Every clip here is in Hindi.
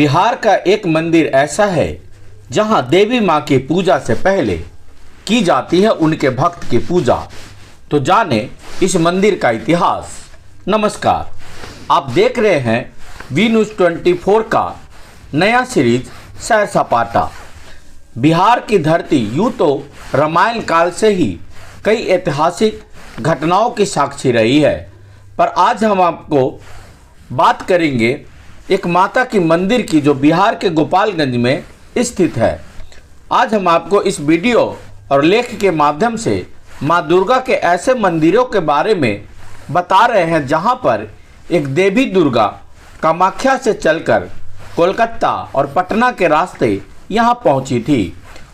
बिहार का एक मंदिर ऐसा है जहां देवी मां की पूजा से पहले की जाती है उनके भक्त की पूजा। तो जाने इस मंदिर का इतिहास। नमस्कार, आप देख रहे हैं वी न्यूज़ 24 का नया सीरीज सैर सपाटा। बिहार की धरती यूँ तो रामायण काल से ही कई ऐतिहासिक घटनाओं की साक्षी रही है, पर आज हम आपको बात करेंगे एक माता की मंदिर की जो बिहार के गोपालगंज में स्थित है। आज हम आपको इस वीडियो और लेख के माध्यम से माँ दुर्गा के ऐसे मंदिरों के बारे में बता रहे हैं जहां पर एक देवी दुर्गा कामाख्या से चलकर कोलकाता और पटना के रास्ते यहां पहुंची थी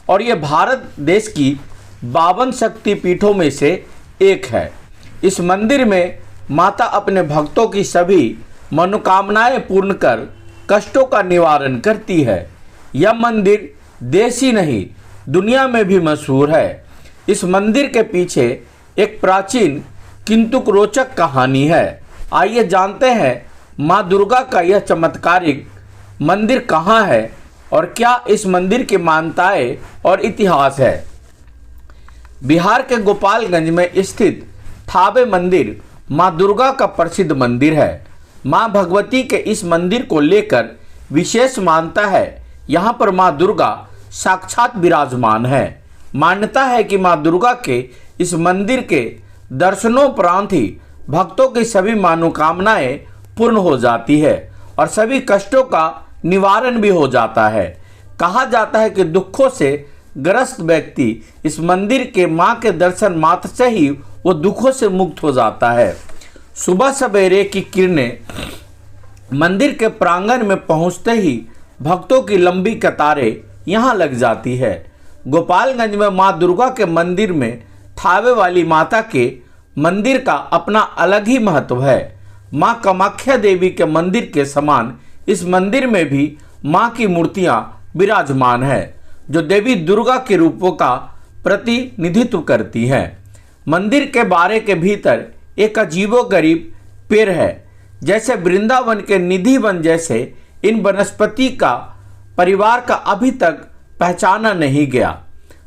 और ये भारत देश की 52 शक्तिपीठों में से एक है। इस मंदिर में माता अपने भक्तों की सभी मनोकामनाएं पूर्ण कर कष्टों का निवारण करती है। यह मंदिर देश ही नहीं दुनिया में भी मशहूर है। इस मंदिर के पीछे एक प्राचीन किंतु रोचक कहानी है। आइए जानते हैं माँ दुर्गा का यह चमत्कारिक मंदिर कहाँ है और क्या इस मंदिर की मान्यताएं और इतिहास है। बिहार के गोपालगंज में स्थित थावे मंदिर माँ दुर्गा का प्रसिद्ध मंदिर है। माँ भगवती के इस मंदिर को लेकर विशेष मान्यता है। यहाँ पर माँ दुर्गा साक्षात विराजमान है। मान्यता है कि माँ दुर्गा के इस मंदिर के दर्शनोपरांत ही भक्तों की सभी मनोकामनाएं पूर्ण हो जाती है और सभी कष्टों का निवारण भी हो जाता है। कहा जाता है कि दुखों से ग्रस्त व्यक्ति इस मंदिर के माँ के दर्शन मात्र से ही वो दुखों से मुक्त हो जाता है। सुबह सवेरे की किरणें मंदिर के प्रांगण में पहुंचते ही भक्तों की लंबी कतारें यहां लग जाती है। गोपालगंज में मां दुर्गा के मंदिर में थावे वाली माता के मंदिर का अपना अलग ही महत्व है। मां कामाख्या देवी के मंदिर के समान इस मंदिर में भी मां की मूर्तियां विराजमान है जो देवी दुर्गा के रूपों का प्रतिनिधित्व करती हैं। मंदिर के बारे के भीतर एक अजीबोगरीब पेड़ है। जैसे वृंदावन के निधि वन जैसे इन वनस्पति का परिवार का अभी तक पहचाना नहीं गया।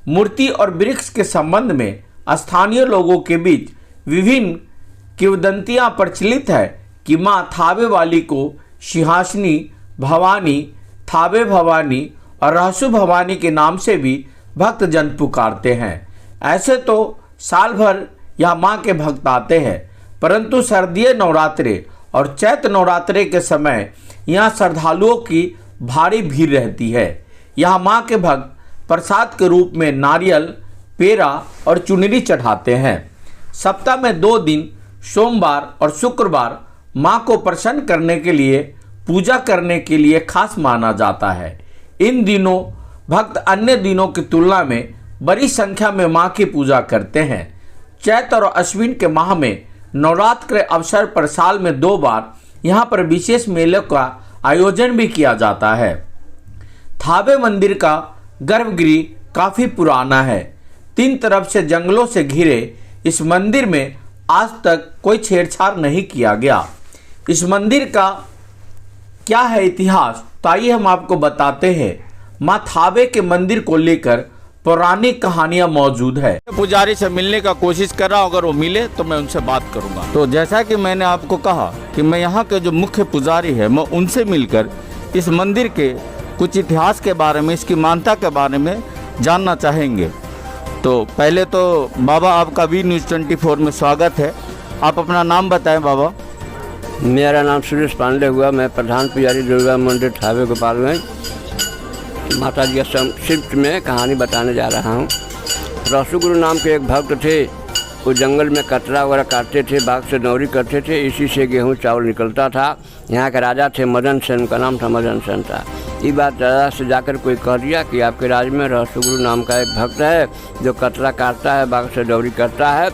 मूर्ति और वृक्ष के संबंध में स्थानीय लोगों के बीच विभिन्न किंवदंतियां प्रचलित है कि मां थावे वाली को सिंहासनी भवानी, थावे भवानी और रहसु भवानी के नाम से भी भक्तजन पुकारते हैं। ऐसे तो साल भर यहाँ माँ के भक्त आते हैं, परंतु सर्दीय नवरात्रे और चैत्र नवरात्रे के समय यहाँ श्रद्धालुओं की भारी भीड़ रहती है। यहाँ माँ के भक्त प्रसाद के रूप में नारियल, पेड़ा और चुनरी चढ़ाते हैं। सप्ताह में 2 दिन सोमवार और शुक्रवार माँ को प्रसन्न करने के लिए पूजा करने के लिए खास माना जाता है। इन दिनों भक्त अन्य दिनों की तुलना में बड़ी संख्या में माँ की पूजा करते हैं। चैत्र और अश्विन के माह में नवरात्र के अवसर पर साल में 2 बार यहाँ पर विशेष मेले का आयोजन भी किया जाता है। थावे मंदिर का गर्भगृह काफ़ी पुराना है। 3 तरफ से जंगलों से घिरे इस मंदिर में आज तक कोई छेड़छाड़ नहीं किया गया। इस मंदिर का क्या है इतिहास, तो आइए हम आपको बताते हैं। माँ थावे के मंदिर को लेकर पौराणिक कहानियां मौजूद है। पुजारी से मिलने का कोशिश कर रहा हूं, अगर वो मिले तो मैं उनसे बात करूंगा। तो जैसा कि मैंने आपको कहा कि मैं यहाँ के जो मुख्य पुजारी है मैं उनसे मिलकर इस मंदिर के कुछ इतिहास के बारे में, इसकी मान्यता के बारे में जानना चाहेंगे। तो पहले तो बाबा आपका वी न्यूज़ 24 में स्वागत है। आप अपना नाम बताएं बाबा। मेरा नाम सुरेश पांडे हुआ। मैं प्रधान पुजारी दुर्गा मंदिर थावे गोपालगंज माता जी के संक्षिप्त में कहानी बताने जा रहा हूँ। रहसु गुरु नाम के एक भक्त थे। वो जंगल में कतरा वगैरह काटते थे, बाग से दौरी करते थे, इसी से गेहूँ चावल निकलता था। यहाँ के राजा थे मदन सेन, उनका नाम था मदन सेन था। ये बात राजा से जाकर कोई कह दिया कि आपके राज्य में रहसु गुरु नाम का एक भक्त है जो कतरा काटता है, बाग से दौरी करता है।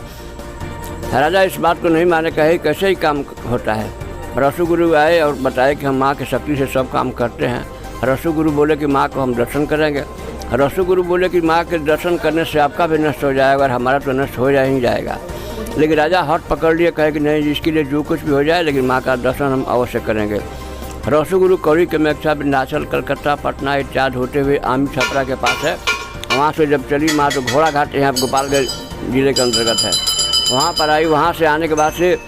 राजा इस बात को नहीं माने, कहे कैसे ही काम होता है। रहसु गुरु आए और बताए कि हम माँ की शक्ति से सब काम करते हैं। रहसु गुरु बोले कि माँ को हम दर्शन करेंगे। रहसु गुरु बोले कि माँ के दर्शन करने से आपका भी नष्ट हो जाएगा और हमारा तो नष्ट हो ही जाएगा। लेकिन राजा हट पकड़ लिए, कहे कि नहीं, इसके लिए जो कुछ भी हो जाए लेकिन माँ का दर्शन हम अवश्य करेंगे। रसगुरु कौड़ी कामाख्या विंध्याचल कलकत्ता पटना इत्यादि होते हुए आमी छपरा के पास है। वहाँ से जब चली माँ तो घोड़ा घाट यहाँ पर गोपालगंज जिले के अंतर्गत है। वहाँ पर आई, वहाँ से आने के बाद से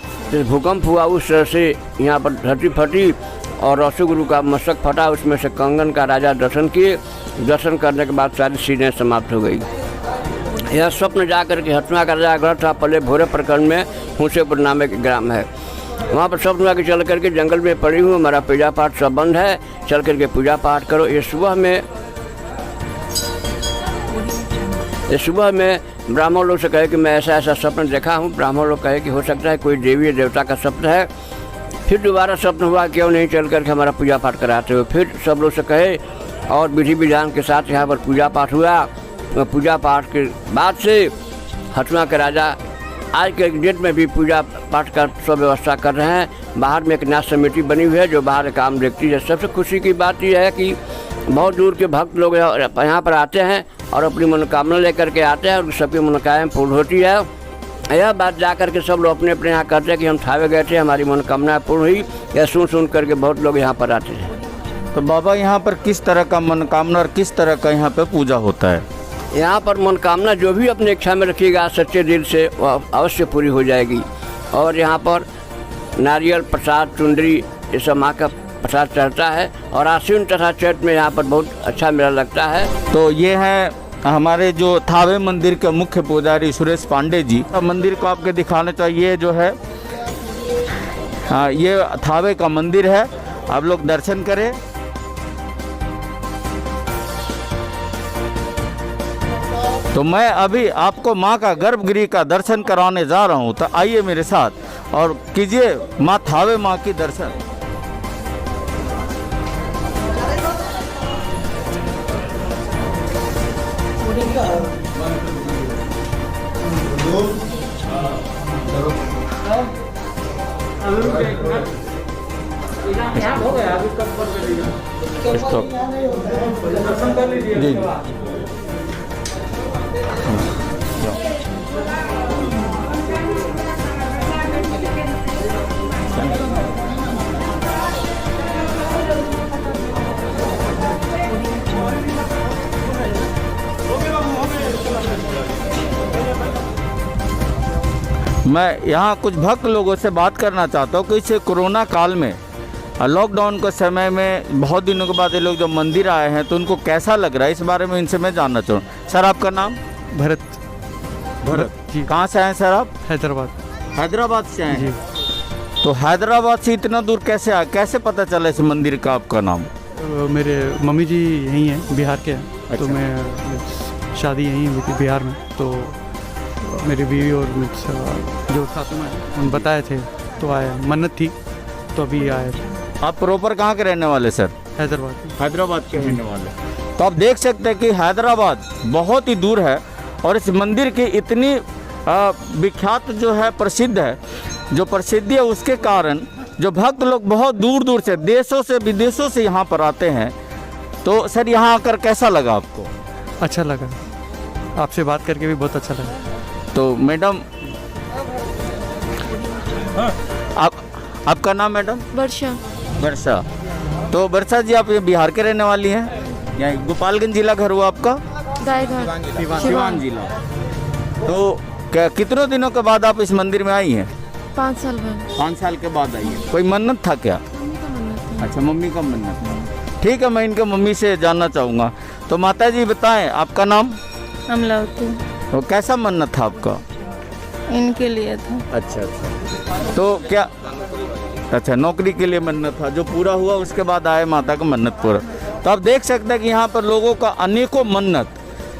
भूकंप हुआ, उस तरह से यहाँ पर धरती फटी और रसगुरु का मस्तक फटा। उसमें से कंगन का राजा दर्शन किए। दर्शन करने के बाद सारी चीज़ें समाप्त हो गई। यह स्वप्न जाकर के हथुआ का राजा ग्रह था। पहले भोरे प्रखंड में हुसेपुर नाम एक ग्राम है, वहाँ पर स्वप्न के चल करके जंगल में पड़ी हूँ, हमारा पूजा पाठ सब बंद है, चल करके पूजा पाठ करो। ये सुबह में ब्राह्मण लोग से कहे कि मैं ऐसा ऐसा स्वप्न देखा हूँ। ब्राह्मण लोग कहे कि हो सकता है कोई देवी या देवता का स्वप्न है। फिर दोबारा स्वप्न हुआ, क्यों नहीं चल करके हमारा पूजा पाठ कराते हो। फिर सब लोग से कहे और विधि विधान के साथ यहाँ पर पूजा पाठ हुआ। पूजा पाठ के बाद से हथुआ के राजा आज के डेट में भी पूजा पाठ का सब व्यवस्था कर रहे हैं। बाहर में एक न्यास समिति बनी हुई है जो बाहर काम देखती है। सबसे खुशी की बात यह है कि बहुत दूर के भक्त लोग यहाँ पर आते हैं और अपनी मनोकामना लेकर के आते हैं और सबकी मनोकामना पूर्ण होती है। यह बात जा कर के सब लोग अपने अपने यहाँ करते हैं कि हम थावे गए थे, हमारी मनोकामना पूर्ण हुई। यह सुन करके बहुत लोग यहाँ पर आते हैं। तो बाबा यहाँ पर किस तरह का मनोकामना और किस तरह का यहाँ पे पूजा होता है? यहाँ पर मनोकामना जो भी अपनी इच्छा में रखिएगा सच्चे दिल से वह अवश्य पूरी हो जाएगी। और यहाँ पर नारियल प्रसाद चुंदरी ये सब माँ का प्रसाद चढ़ता है और आश्विन तथा चैत में यहाँ पर बहुत अच्छा मेला लगता है। तो ये है हमारे जो थावे मंदिर के मुख्य पुजारी सुरेश पांडे जी। मंदिर को आपके दिखाना चाहिए जो है ये थावे का मंदिर है, आप लोग दर्शन करें। तो मैं अभी आपको माँ का गर्भगृह का दर्शन कराने जा रहा हूँ, तो आइए मेरे साथ और कीजिए माँ थावे माँ की दर्शन। जी मैं यहाँ कुछ भक्त लोगों से बात करना चाहता हूँ कि इस कोरोना काल में लॉकडाउन के समय में बहुत दिनों के बाद ये लोग जब मंदिर आए हैं तो उनको कैसा लग रहा है, इस बारे में इनसे मैं जानना चाहूँ। सर आपका नाम? भरत जी। कहाँ से आए सर आप? हैदराबाद से आए हैं। तो हैदराबाद से इतना दूर कैसे आए, कैसे पता चला इस मंदिर का आपका नाम? मेरे मम्मी जी यहीं हैं, बिहार के हैं। अच्छा। तो मैं शादी यहीं हुई थी बिहार में, तो मेरी बीवी और जो सासू माँ उन बताए थे तो आए, मन्नत थी तो अभी आए। आप प्रॉपर कहाँ के रहने वाले सर? हैदराबाद के रहने वाले। तो आप देख सकते हैं कि हैदराबाद बहुत ही दूर है और इस मंदिर की इतनी विख्यात जो है प्रसिद्ध है, जो प्रसिद्धि है उसके कारण जो भक्त लोग बहुत दूर दूर से देशों से विदेशों से यहाँ पर आते हैं। तो सर यहाँ आकर कैसा लगा आपको? अच्छा लगा, आपसे बात करके भी बहुत अच्छा लगा। तो मैडम आपका नाम मैडम? वर्षा। तो वर्षा जी आप ये बिहार के रहने वाली हैं? यहाँ गोपालगंज जिला घर हुआ आपका? सिवान जिला। तो क्या कितनों दिनों के बाद आप इस मंदिर में आई हैं? 5 साल बाद। 5 साल के बाद आई है। कोई मन्नत था क्या? अच्छा, मम्मी का मन्नत था। ठीक है, मैं इनके मम्मी से जानना चाहूँगा। तो माता जी बताएं आपका नाम? अमलावती। तो कैसा मन्नत था आपका? इनके लिए था। अच्छा। तो क्या अच्छा नौकरी के लिए मन्नत था, जो पूरा हुआ उसके बाद आए माता का मन्नत पूरा। तो आप देख सकते हैं कि यहाँ पर लोगों का अनेकों मन्नत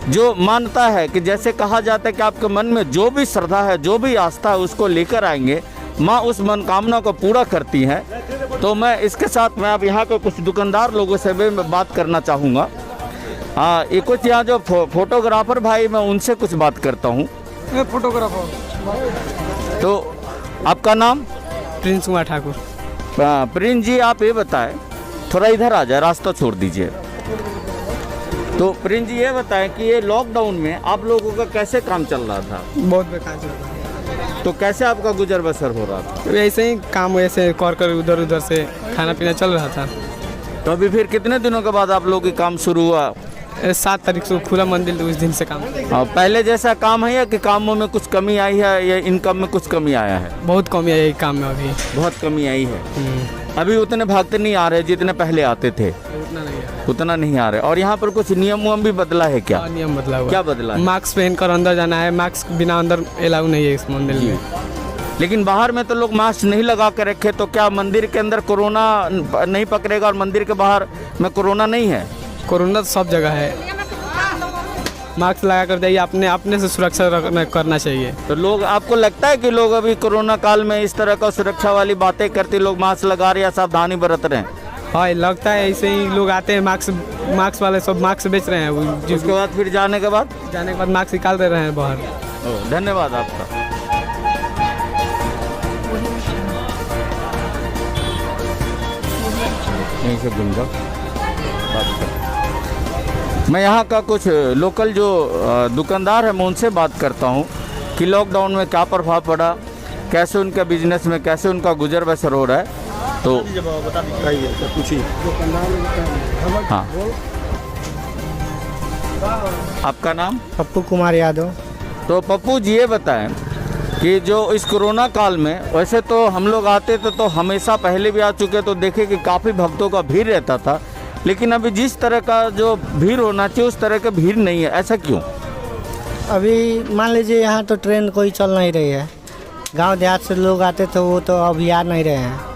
जो मानता है कि जैसे कहा जाता है कि आपके मन में जो भी श्रद्धा है, जो भी आस्था है उसको लेकर आएंगे, माँ उस मनोकामना को पूरा करती हैं। तो मैं इसके साथ मैं अब यहाँ के कुछ दुकानदार लोगों से भी मैं बात करना चाहूँगा। ये कुछ यहाँ जो फोटोग्राफर भाई, मैं उनसे कुछ बात करता हूँ। फोटोग्राफर। तो आपका नाम? प्रिंस कुमार ठाकुर। प्रिंस जी आप ये बताएं, थोड़ा इधर आ जाए, रास्ता छोड़ दीजिए। तो प्रिंस जी ये बताएं कि ये लॉकडाउन में आप लोगों का कैसे काम चल रहा था? बहुत बेकार चल रहा है। तो कैसे आपका गुजर बसर हो रहा था? ऐसे ही काम वैसे कर उधर उधर से खाना पीना चल रहा था। तो अभी फिर कितने दिनों के बाद आप लोगों की काम शुरू हुआ? 7 तारीख से खुला मंदिर, तो उस दिन से काम हाँ, पहले जैसा काम है या कि कामों में कुछ कमी आई है या इनकम में कुछ कमी आया है? बहुत कमी है काम में अभी। बहुत कमी आई है। अभी उतने भक्त नहीं आ रहे जितने पहले आते थे? उतना नहीं है। उतना नहीं आ रहे। और यहाँ पर कुछ नियम उयम भी बदला है क्या? नियम बदला हुआ। क्या बदला है? मास्क पहन कर अंदर जाना है, मास्क बिना अंदर अलाउ नहीं है इस मंदिर में। लेकिन बाहर में तो लोग मास्क नहीं लगा के रखे, तो क्या मंदिर के अंदर कोरोना नहीं पकड़ेगा और मंदिर के बाहर में कोरोना नहीं है? कोरोना तो सब जगह है। मास्क लगा कर जाइए, अपने से सुरक्षा करना चाहिए। तो लोग, आपको लगता है कि लोग अभी कोरोना काल में इस तरह का सुरक्षा वाली बातें करते, लोग मास्क लगा रहे या सावधानी बरत रहे हैं? हाँ, लगता है ऐसे ही लोग आते हैं, मास्क वाले सब मास्क बेच रहे हैं। उसके बाद फिर जाने के बाद मास्क निकाल दे रहे हैं बाहर। धन्यवाद आपका। यहीं से गुंजा बात कर। मैं यहाँ का कुछ लोकल जो दुकानदार है मैं उनसे बात करता हूँ कि लॉकडाउन में क्या प्रभाव पड़ा, कैसे उनका बिजनेस में कैसे उनका गुजर बसर हो रहा है। तो हाँ, आपका नाम? पप्पू कुमार यादव। तो पप्पू जी ये बताएं कि जो इस कोरोना काल में, वैसे तो हम लोग आते थे तो हमेशा पहले भी आ चुके तो देखे कि काफ़ी भक्तों का भीड़ रहता था, लेकिन अभी जिस तरह का जो भीड़ होना चाहिए उस तरह का भीड़ नहीं है, ऐसा क्यों? अभी मान लीजिए यहाँ तो ट्रेन कोई चल नहीं रही है, गांव देहात से लोग आते थे वो तो अभी आ नहीं रहे हैं।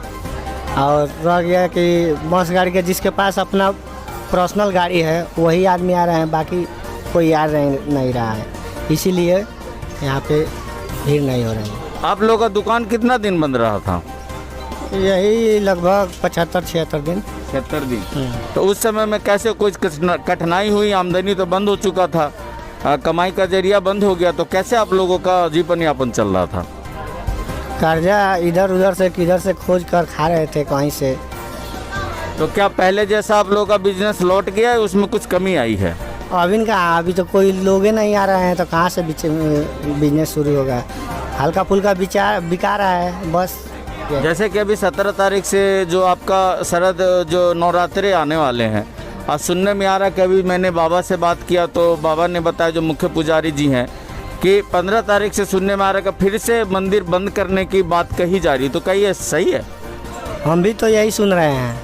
और रह गया कि बस गाड़ी के जिसके पास अपना पर्सनल गाड़ी है वही आदमी आ रहे हैं, बाकी कोई आ नहीं रहा है, इसीलिए यहाँ पे भीड़ नहीं हो रही है। आप लोगों का दुकान कितना दिन बंद रहा था? यही लगभग 75-76 दिन। 76 दिन। तो उस समय में कैसे कुछ कठिनाई हुई? आमदनी तो बंद हो चुका था, कमाई का जरिया बंद हो गया, तो कैसे आप लोगों का जीवन यापन चल रहा था? कर्जा इधर उधर से किधर से खोज कर खा रहे थे कहीं से। तो क्या पहले जैसा आप लोगों का बिजनेस लौट गया है, उसमें कुछ कमी आई है? अभी कहाँ, अभी तो कोई लोग नहीं आ रहे हैं, तो कहाँ से बिजनेस शुरू होगा? हल्का फुल्का बिका रहा है बस। जैसे कि अभी 17 तारीख से जो आपका शरद जो नवरात्रे आने वाले हैं, आज सुनने में आ रहा है कि अभी मैंने बाबा से बात किया तो बाबा ने बताया, जो मुख्य पुजारी जी हैं, कि 15 तारीख से सुनने में आ रहा है कि फिर से मंदिर बंद करने की बात कही जा रही, तो क्या ये सही है? हम भी तो यही सुन रहे हैं,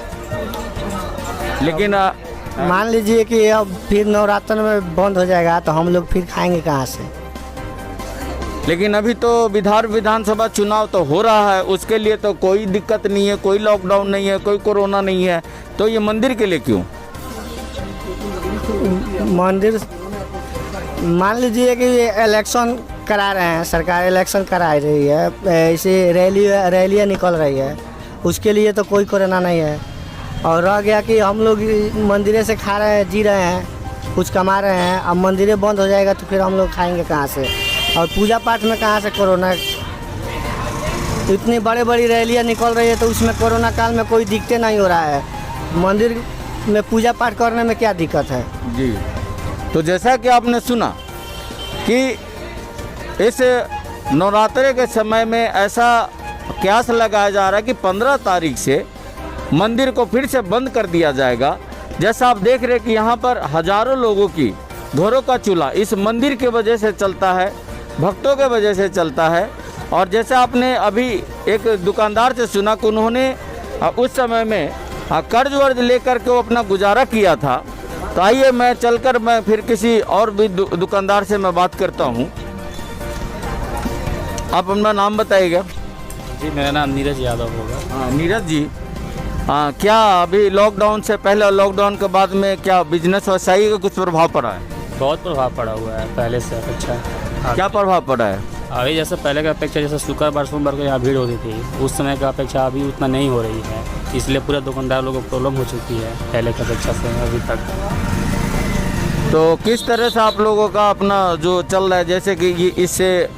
लेकिन मान लीजिए कि अब फिर नवरात्र में बंद हो जाएगा तो हम लोग फिर खाएंगे कहाँ से? लेकिन अभी तो विधानसभा चुनाव तो हो रहा है, उसके लिए तो कोई दिक्कत नहीं है, कोई लॉकडाउन नहीं है, कोई कोरोना नहीं है, तो ये मंदिर के लिए क्यों? मंदिर मान लीजिए कि इलेक्शन करा रहे हैं, सरकार इलेक्शन करा रही है, ऐसे रैलियाँ निकल रही है, उसके लिए तो कोई कोरोना नहीं है। और रह गया कि हम लोग मंदिरे से खा रहे हैं, जी रहे हैं, कुछ कमा रहे हैं, अब मंदिरे बंद हो जाएगा तो फिर हम लोग खाएंगे कहाँ से? और पूजा पाठ में कहाँ से कोरोना? इतनी बड़ी रैलियाँ निकल रही है तो उसमें कोरोना काल में कोई दिक्कत नहीं हो रहा है, मंदिर में पूजा पाठ करने में क्या दिक्कत है? जी, तो जैसा कि आपने सुना कि इस नवरात्रे के समय में ऐसा कयास लगाया जा रहा है कि 15 तारीख से मंदिर को फिर से बंद कर दिया जाएगा। जैसा आप देख रहे हैं कि यहाँ पर हजारों लोगों की घरों का चूल्हा इस मंदिर के वजह से चलता है, भक्तों के वजह से चलता है। और जैसे आपने अभी एक दुकानदार से सुना कि उन्होंने उस समय में कर्ज वर्ज लेकर के वो अपना गुजारा किया था, तो आइए मैं चलकर मैं फिर किसी और भी दुकानदार से मैं बात करता हूँ। आप अपना नाम बताइएगा। जी, मेरा नाम नीरज यादव होगा। हाँ नीरज जी, हाँ, क्या अभी लॉकडाउन से पहले और लॉकडाउन के बाद में क्या बिजनेस व्यवसायी का कुछ प्रभाव पड़ा है? बहुत प्रभाव पड़ा हुआ है पहले से अपेक्षा। क्या प्रभाव पड़ा है? अभी जैसे पहले का अपेक्षा, जैसे शुक्रवार सोमवार को यहाँ भीड़ होती थी, उस समय का अपेक्षा अभी उतना नहीं हो रही है, इसलिए पूरे दुकानदार लोगों को प्रॉब्लम हो चुकी है पहले की अपेक्षा से अभी तक। तो किस तरह से आप लोगों का अपना जो चल रहा है, जैसे कि इससे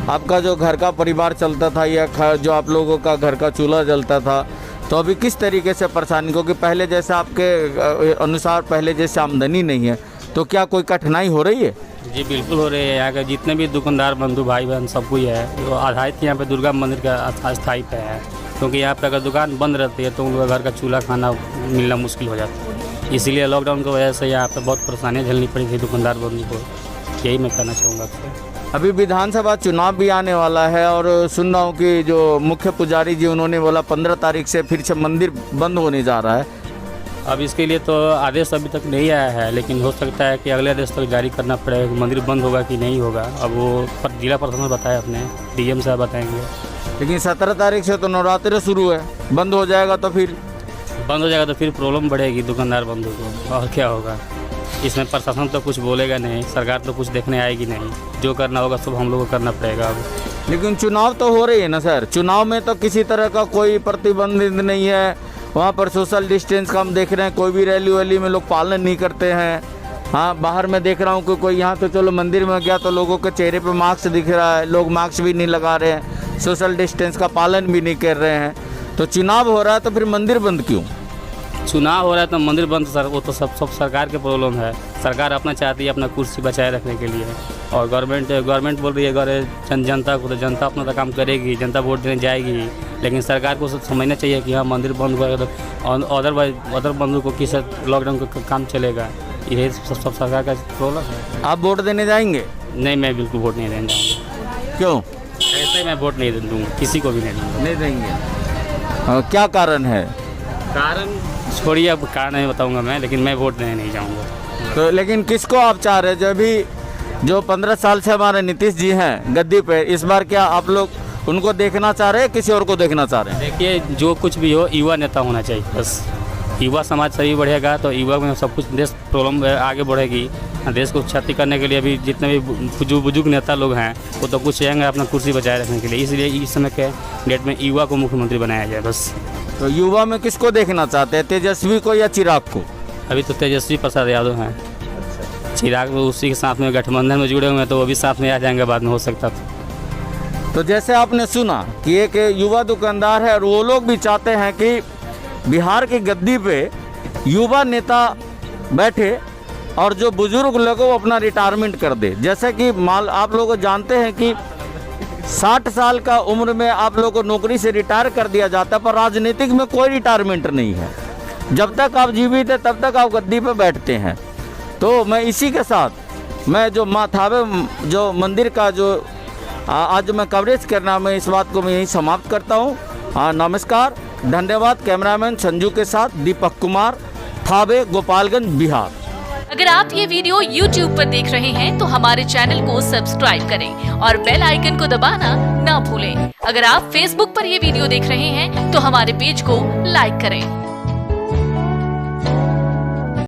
आपका जो घर का परिवार चलता था या जो आप लोगों का घर का चूल्हा जलता था, तो अभी किस तरीके से परेशानी? क्योंकि पहले जैसे आपके अनुसार पहले जैसे आमदनी नहीं है, तो क्या कोई कठिनाई हो रही है? जी बिल्कुल हो रही है। यहाँ के जितने भी दुकानदार बंधु भाई बहन सब कोई है वो आधारित यहाँ पे दुर्गा मंदिर का स्थायी पे है, क्योंकि यहाँ पे अगर दुकान बंद रहती है तो उन लोगों का घर का चूल्हा खाना मिलना मुश्किल हो जाता है। इसीलिए लॉकडाउन की वजह से यहाँ पे बहुत परेशानियाँ झेलनी पड़ी थी दुकानदार बंधु को। यही मैं कहना चाहूँगा आपसे। अभी विधानसभा चुनाव भी आने वाला है और सुन रहा हूँ कि जो मुख्य पुजारी जी उन्होंने बोला 15 तारीख से फिर से मंदिर बंद होने जा रहा है। अब इसके लिए तो आदेश अभी तक नहीं आया है, लेकिन हो सकता है कि अगले आदेश तक जारी करना पड़ेगा कि मंदिर बंद होगा कि नहीं होगा। अब वो जिला प्रशासन बताया, अपने डीएम साहब बताएंगे। लेकिन 17 तारीख से तो नवरात्रि शुरू है, बंद हो जाएगा तो फिर प्रॉब्लम बढ़ेगी दुकानदार बंधु को, और क्या होगा। इसमें प्रशासन तो कुछ बोलेगा नहीं, सरकार तो कुछ देखने आएगी नहीं। जो करना होगा सब हम लोग को करना पड़ेगा अब। लेकिन चुनाव तो हो रही है ना सर, चुनाव में तो किसी तरह का कोई प्रतिबंधित नहीं है। वहाँ पर सोशल डिस्टेंस का हम देख रहे हैं, कोई भी रैली वैली में लोग पालन नहीं करते हैं। हाँ, बाहर में देख रहा हूँ कि कोई यहाँ तो चलो मंदिर में गया तो लोगों के चेहरे पे मास्क दिख रहा है, लोग मास्क भी नहीं लगा रहे हैं, सोशल डिस्टेंस का पालन भी नहीं कर रहे हैं। तो चुनाव हो रहा है तो फिर मंदिर बंद क्यों? चुनाव हो रहा है तो मंदिर बंद, सर वो तो सब सरकार के प्रॉब्लम है। सरकार अपना चाहती है अपना कुर्सी बचाए रखने के लिए, और गवर्नमेंट बोल रही है जनता को, तो जनता अपना तो काम करेगी, जनता वोट देने जाएगी। लेकिन सरकार को समझना चाहिए कि हाँ मंदिर बंद हुआ तो अदर बंधु को किस लॉकडाउन का काम चलेगा। यही सब सरकार का प्रॉब्लम है। आप वोट देने जाएंगे? नहीं, मैं बिल्कुल वोट नहीं देने जाऊँगा। क्यों? ऐसे मैं वोट नहीं दूँगा, किसी को भी नहीं दूँगा। नहीं देंगे? क्या कारण है? कारण छोड़िए, अब कारण नहीं बताऊँगा मैं, लेकिन मैं वोट देने नहीं जाऊँगा। तो लेकिन किसको आप चाह रहे हैं? जब भी जो 15 साल से हमारे नीतीश जी हैं गद्दी पे, इस बार क्या आप लोग उनको देखना चाह रहे हैं, किसी और को देखना चाह रहे हैं? देखिए, जो कुछ भी हो युवा नेता होना चाहिए बस। युवा समाज सही बढ़ेगा तो युवा में सब कुछ देश प्रॉब्लम आगे बढ़ेगी। देश को क्षति करने के लिए अभी जितने भी बुजुर्ग नेता लोग हैं वो तो कुछ चाहेंगे अपना कुर्सी बचाए रखने के लिए। इसलिए इस समय के डेट में युवा को मुख्यमंत्री बनाया जाए बस। तो युवा में किसको देखना चाहते हैं, तेजस्वी को या चिराग को? अभी तो तेजस्वी प्रसाद यादव हैं। चिराग उसी के साथ में गठबंधन में जुड़े हुए हैं, तो वो भी साथ में आ जाएंगे बाद में, हो सकता तो जैसे आपने सुना कि एक युवा दुकानदार है और वो लोग भी चाहते हैं कि बिहार की गद्दी पे युवा नेता बैठे और जो बुजुर्ग लोगों अपना रिटायरमेंट कर दे। जैसे कि आप लोग जानते हैं कि 60 साल का उम्र में आप लोग को नौकरी से रिटायर कर दिया जाता है, पर राजनीतिक में कोई रिटायरमेंट नहीं है। जब तक आप जीवित है तब तक आप गद्दी पे बैठते हैं। तो मैं इसी के साथ मैं जो माँ थावे जो मंदिर का जो आज मैं कवरेज करना, मैं इस बात को मैं यहीं समाप्त करता हूँ। नमस्कार, धन्यवाद। कैमरामैन संजू के साथ दीपक कुमार, थावे, गोपालगंज, बिहार। अगर आप ये वीडियो YouTube पर देख रहे हैं तो हमारे चैनल को सब्सक्राइब करें और बेल आइकन को दबाना ना भूलें। अगर आप Facebook पर ये वीडियो देख रहे हैं तो हमारे पेज को लाइक करें।